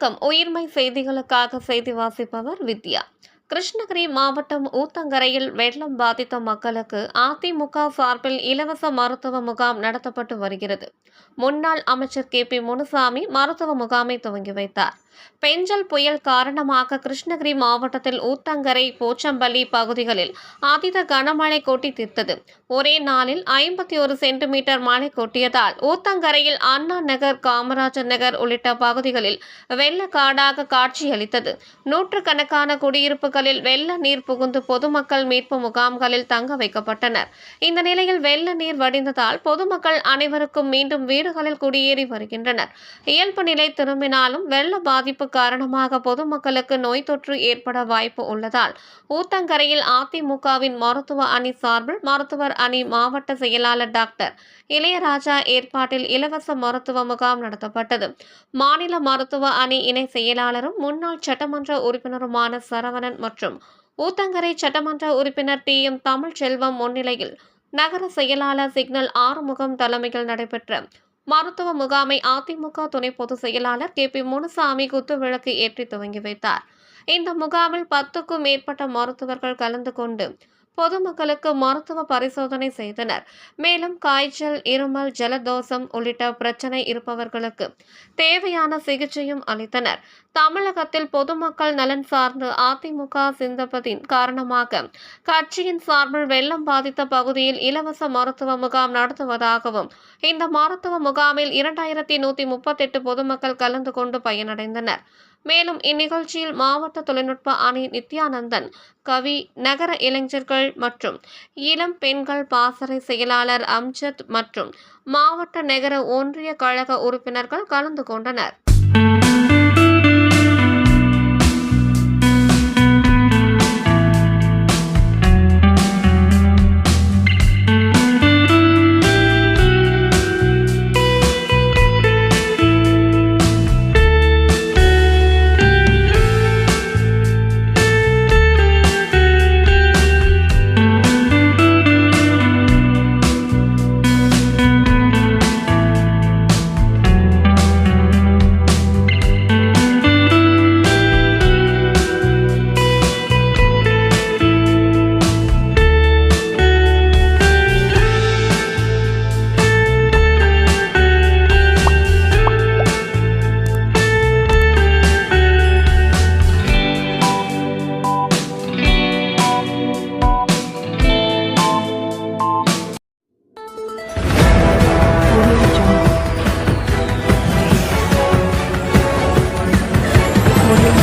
வணக்கம். உயிர்மை செய்திகளுக்காக செய்தி வாசிப்பவர் வித்யா. கிருஷ்ணகிரி மாவட்டம் ஊத்தங்கரையில் வெள்ளம் பாதித்த மக்களுக்கு அதிமுக சார்பில் இலவச மருத்துவ முகாம் நடத்தப்பட்டு வருகிறது. முன்னாள் அமைச்சர் KP முனுசாமி மருத்துவ முகாமை துவங்கி வைத்தார். பெஞ்சல் புயல் காரணமாக கிருஷ்ணகிரி மாவட்டத்தில் ஊத்தங்கரை, போச்சம்பள்ளி பகுதிகளில் அதீத கனமழை கொட்டி தீர்த்தது. ஒரே நாளில் 51 சென்டிமீட்டர் மழை கொட்டியதால் ஊத்தங்கரையில் அண்ணா நகர், காமராஜர் நகர் உள்ளிட்ட பகுதிகளில் வெள்ளக்காடாக காட்சியளித்தது. நூற்றுக்கணக்கான குடியிருப்புகளில் வெள்ள நீர் புகுந்து பொதுமக்கள் மீட்பு முகாம்களில் தங்க வைக்கப்பட்டனர். இந்த நிலையில் வெள்ள நீர் வடிந்ததால் பொதுமக்கள் அனைவருக்கும் மீண்டும் வீடுகளில் குடியேறி வருகின்றனர். இயல்பு நிலை திரும்பினாலும் வெள்ள பாதிப்பு காரணமாக பொதுமக்களுக்கு நோய் தொற்று ஏற்பட வாய்ப்பு உள்ளதால் ஊத்தங்கரையில் அதிமுகவின் மருத்துவ அணி சார்பில் மருத்துவர் அணி மாவட்ட செயலாளர் டாக்டர் இளையராஜா ஏற்பாட்டில் இலவச மருத்துவ முகாம் நடத்தப்பட்டது. மாநில மருத்துவ அணி இணை செயலாளரும் முன்னாள் சட்டமன்ற உறுப்பினருமான சரவணன் மற்றும் ஊத்தங்கரை சட்டமன்ற உறுப்பினர் TM தமிழ்ச்செல்வம் முன்னிலையில் நகர செயலாளர் சிக்னல் ஆறுமுகம் தலைமையில் நடைபெற்ற மருத்துவ முகாமை அதிமுக துணை பொதுச் செயலாளர் KP முனுசாமி குத்துவிளக்கு ஏற்றி துவங்கி வைத்தார். இந்த முகாமில் 10க்கும் மேற்பட்ட மருத்துவர்கள் கலந்து கொண்டு பொதுமக்களுக்கு மருத்துவ பரிசோதனை செய்தனர். மேலும் காய்ச்சல், இருமல், ஜலதோஷம் உள்ளிட்ட பிரச்சனை இருப்பவர்களுக்கு தேவையான சிகிச்சையும் அளித்தனர். தமிழகத்தில் பொதுமக்கள் நலன் சார்ந்து அதிமுக சிந்திப்பதின் காரணமாக கட்சியின் சார்பில் வெள்ளம் பாதித்த பகுதியில் இலவச மருத்துவ முகாம் நடத்துவதாகவும் இந்த மருத்துவ முகாமில் 2138 பொதுமக்கள் கலந்து கொண்டு பயனடைந்தனர். மேலும் இந்நிகழ்ச்சியில் மாவட்ட தொழில்நுட்ப அணி நித்யானந்தன், கவி, நகர இளைஞர்கள் மற்றும் இளம் பெண்கள் பாசறை செயலாளர் அம்ஜத் மற்றும் மாவட்ட நகர ஒன்றிய கழக உறுப்பினர்கள் கலந்து கொண்டனர். Audio